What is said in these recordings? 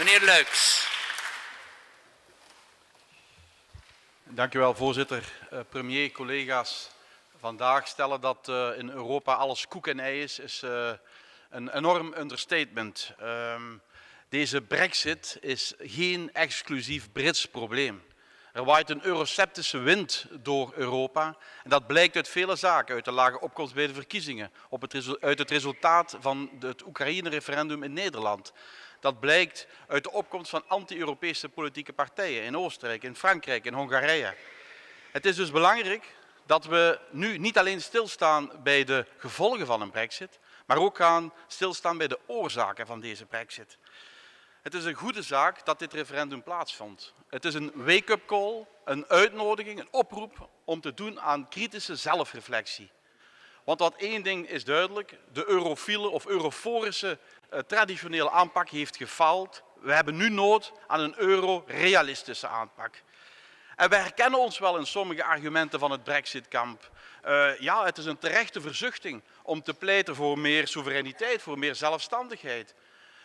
Meneer Luyckx. Dank u wel, voorzitter. Premier, collega's. Vandaag stellen dat in Europa alles koek en ei is een enorm understatement. Deze brexit is geen exclusief Brits probleem. Er waait een eurosceptische wind door Europa en dat blijkt uit vele zaken, uit de lage opkomst bij de verkiezingen, uit het resultaat van het Oekraïne-referendum in Nederland. Dat blijkt uit de opkomst van anti-Europese politieke partijen in Oostenrijk, in Frankrijk, in Hongarije. Het is dus belangrijk dat we nu niet alleen stilstaan bij de gevolgen van een brexit, maar ook gaan stilstaan bij de oorzaken van deze brexit. Het is een goede zaak dat dit referendum plaatsvond. Het is een wake-up call, een uitnodiging, een oproep om te doen aan kritische zelfreflectie. Want wat één ding is duidelijk, de eurofiele of euroforische traditionele aanpak heeft gefaald. We hebben nu nood aan een euro-realistische aanpak. En we herkennen ons wel in sommige argumenten van het brexitkamp. Ja, het is een terechte verzuchting om te pleiten voor meer soevereiniteit, voor meer zelfstandigheid.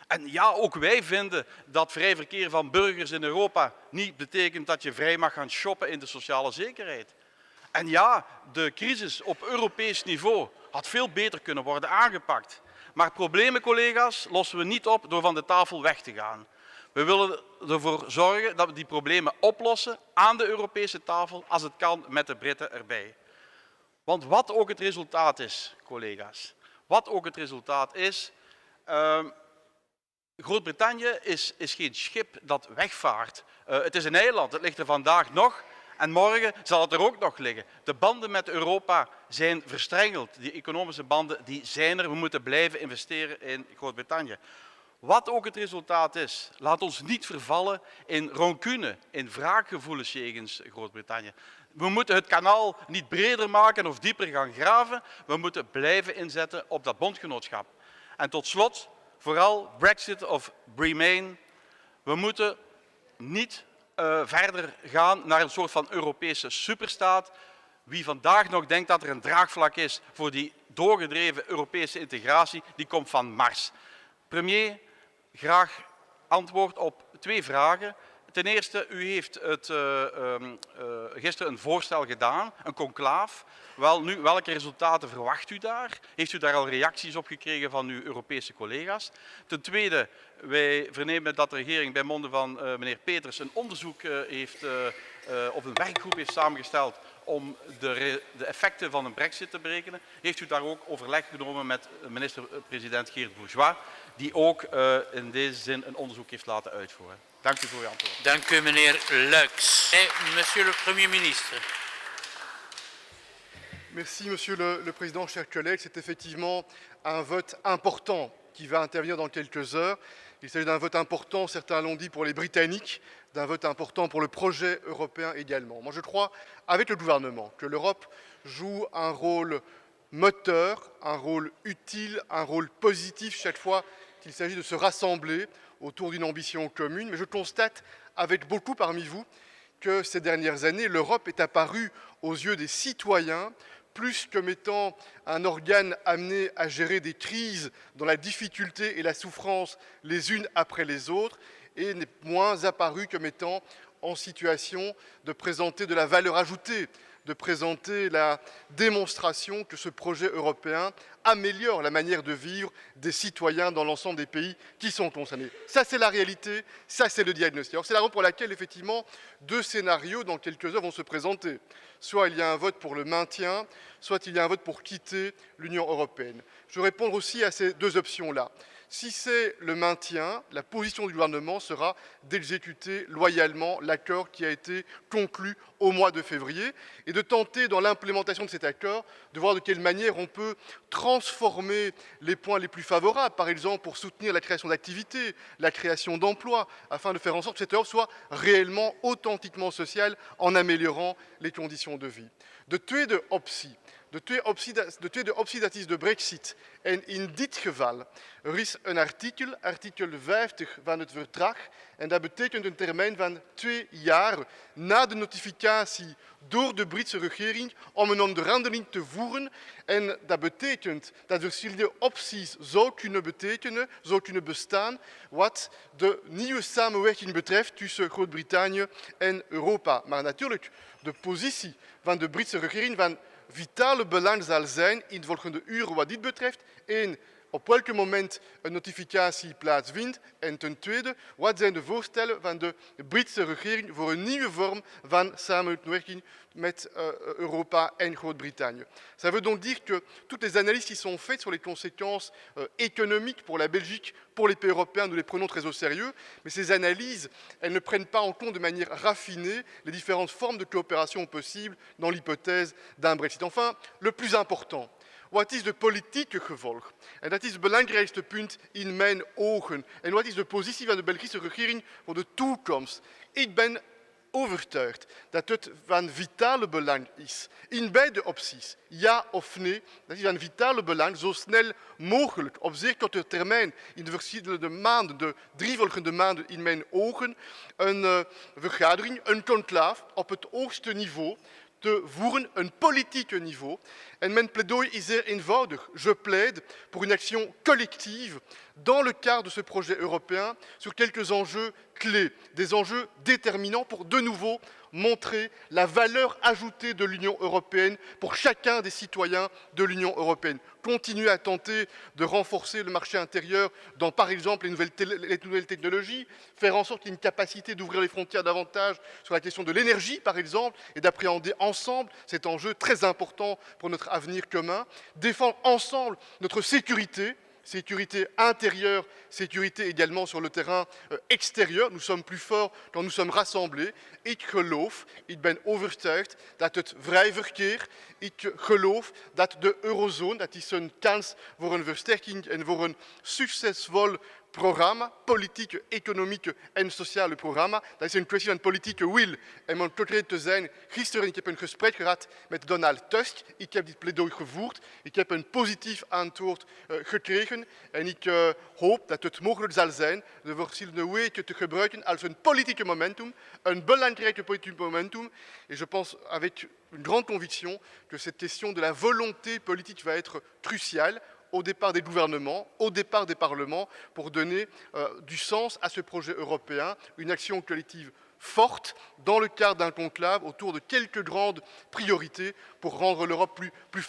En ja, ook wij vinden dat vrij verkeer van burgers in Europa niet betekent dat je vrij mag gaan shoppen in de sociale zekerheid. En ja, de crisis op Europees niveau had veel beter kunnen worden aangepakt. Maar problemen, collega's, lossen we niet op door van de tafel weg te gaan. We willen ervoor zorgen dat we die problemen oplossen aan de Europese tafel, als het kan met de Britten erbij. Want wat ook het resultaat is, collega's, wat ook het resultaat is, Groot-Brittannië is geen schip dat wegvaart. Het is een eiland, het ligt er vandaag nog en morgen zal het er ook nog liggen. De banden met Europa zijn verstrengeld, die economische banden die zijn er. We moeten blijven investeren in Groot-Brittannië. Wat ook het resultaat is, laat ons niet vervallen in rancune, in wraakgevoelens jegens Groot-Brittannië. We moeten het kanaal niet breder maken of dieper gaan graven. We moeten blijven inzetten op dat bondgenootschap. En tot slot, vooral Brexit of Remain. We moeten niet verder gaan naar een soort van Europese superstaat. Wie vandaag nog denkt dat er een draagvlak is voor die doorgedreven Europese integratie, die komt van Mars. Premier, graag antwoord op 2 vragen. Ten eerste, u heeft gisteren een voorstel gedaan, een conclaaf. Wel, nu, welke resultaten verwacht u daar? Heeft u daar al reacties op gekregen van uw Europese collega's? Ten tweede, wij vernemen dat de regering bij monden van meneer Peters een onderzoek of een werkgroep heeft samengesteld om de effecten van een brexit te berekenen. Heeft u daar ook overleg genomen met minister-president Geert Bourgeois, die ook in deze zin een onderzoek heeft laten uitvoeren? Dank u voor uw antwoord. Dank u, meneer Luyckx. Monsieur le Premier ministre. Merci, Monsieur le Président, chers collègues. C'est effectivement un vote important qui va intervenir dans quelques heures. Il s'agit d'un vote important, certains l'ont dit, pour les Britanniques, d'un vote important pour le projet européen également. Moi, je crois, avec le gouvernement, que l'Europe joue un rôle moteur, un rôle utile, un rôle positif chaque fois qu'il s'agit de se rassembler autour d'une ambition commune. Mais je constate, avec beaucoup parmi vous, que ces dernières années, l'Europe est apparue aux yeux des citoyens plus comme étant un organe amené à gérer des crises dans la difficulté et la souffrance les unes après les autres, et n'est moins apparu comme étant en situation de présenter de la valeur ajoutée, de présenter la démonstration que ce projet européen améliore la manière de vivre des citoyens dans l'ensemble des pays qui sont concernés. Ça, c'est la réalité, ça, c'est le diagnostic. Alors, c'est la raison pour laquelle, effectivement, 2 scénarios dans quelques heures vont se présenter. Soit il y a un vote pour le maintien, soit il y a un vote pour quitter l'Union européenne. Je vais répondre aussi à ces 2 options-là. Si c'est le maintien, la position du gouvernement sera d'exécuter loyalement l'accord qui a été conclu au mois de février et de tenter dans l'implémentation de cet accord de voir de quelle manière on peut transformer les points les plus favorables, par exemple pour soutenir la création d'activités, la création d'emplois, afin de faire en sorte que cette Europe soit réellement, authentiquement sociale en améliorant les conditions de vie. De tweede optie, de tweede optie, dat is de Brexit. En in dit geval, er is een artikel 50 van het verdrag, en dat betekent een termijn van 2 jaar na de notificatie door de Britse regering om een onderhandeling te voeren. En dat betekent dat verschillende opties zou kunnen bestaan wat de nieuwe samenwerking betreft tussen Groot-Brittannië en Europa. Maar natuurlijk, de positie van de Britse regering van vitale belang zal zijn in de volgende uren wat dit betreft. Eén, op welk moment een notificatie plaatsvindt. En ten tweede, wat zijn de voorstellen van de Britse regering voor een nieuwe vorm van samenwerking met Europa en Groot-Brittannië. Ça veut donc dire que toutes les analyses qui sont faites sur les conséquences économiques pour la Belgique, pour les pays européens, nous les prenons très au sérieux, mais ces analyses, elles ne prennent pas en compte de manière raffinée les différentes formes de coopération possibles dans l'hypothèse d'un Brexit. Enfin, le plus important, wat is de politieke gevolg? En dat is het belangrijkste punt in mijn ogen. En wat is de positie van de Belgische regering voor de toekomst? Ik ben overtuigd dat het van vitale belang is. In beide opties, ja of nee, dat is van vitale belang, zo snel mogelijk, op zeer korte termijn, in de verschillende maanden, de 3 volgende maanden in mijn ogen, een vergadering, een conclave op het hoogste niveau te voeren, een politiek niveau. En mijn pleidooi is zeer eenvoudig. Je plaide pour une action collective dans le cadre de ce projet européen sur quelques enjeux clés, des enjeux déterminants pour de nouveau montrer la valeur ajoutée de l'Union européenne pour chacun des citoyens de l'Union européenne. Continuer à tenter de renforcer le marché intérieur dans, par exemple, les nouvelles technologies, faire en sorte qu'il y ait une capacité d'ouvrir les frontières davantage sur la question de l'énergie, par exemple, et d'appréhender ensemble cet enjeu très important pour notre avenir commun, défendre ensemble notre sécurité intérieure, sécurité également sur le terrain extérieur. Nous sommes plus forts quand nous sommes rassemblés. Ik ben overtuigd dat het vrij verkeer, ik geloof dat de eurozone, dat is een kans voor een versterking en voor een succesvol programma, politieke, economieke en sociale programma. Dat is een kwestie van politieke wil. En om concreet te zijn, gisteren heb ik een gesprek gehad met Donald Tusk. Ik heb dit pleidooi gevoerd. Ik heb een positief antwoord gekregen. En ik hoop dat het mogelijk zal zijn de verschillende weken te gebruiken als een politieke momentum, een belangrijk politiek momentum. Et je pense avec une grande conviction que cette question de la volonté politique va être cruciale au départ des gouvernements, au départ des parlements, pour donner du sens à ce projet européen, une action collective forte dans le cadre d'un conclave autour de quelques grandes priorités pour rendre l'Europe plus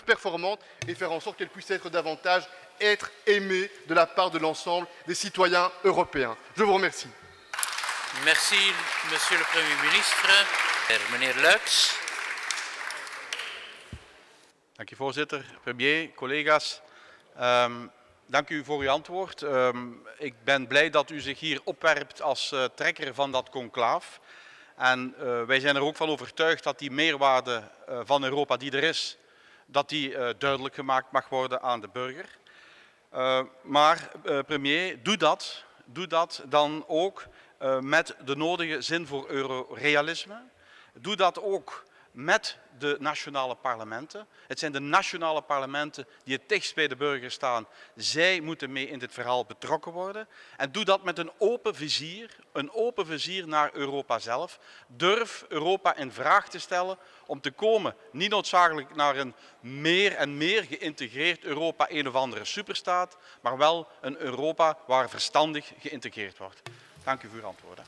performante et faire en sorte qu'elle puisse être davantage aimée de la part de l'ensemble des citoyens européens. Je vous remercie. Merci, Monsieur le Premier ministre. Meneer Luiks. Dank u voorzitter, premier, collega's. Dank u voor uw antwoord. Ik ben blij dat u zich hier opwerpt als trekker van dat conclaaf. En wij zijn er ook van overtuigd dat die meerwaarde van Europa die er is, dat die duidelijk gemaakt mag worden aan de burger. Maar premier, doe dat dan ook met de nodige zin voor eurorealisme. Doe dat ook met de nationale parlementen. Het zijn de nationale parlementen die het dichtst bij de burger staan. Zij moeten mee in dit verhaal betrokken worden. En doe dat met een open vizier naar Europa zelf. Durf Europa in vraag te stellen om te komen, niet noodzakelijk naar een meer en meer geïntegreerd Europa, een of andere superstaat, maar wel een Europa waar verstandig geïntegreerd wordt. Dank u voor uw antwoorden.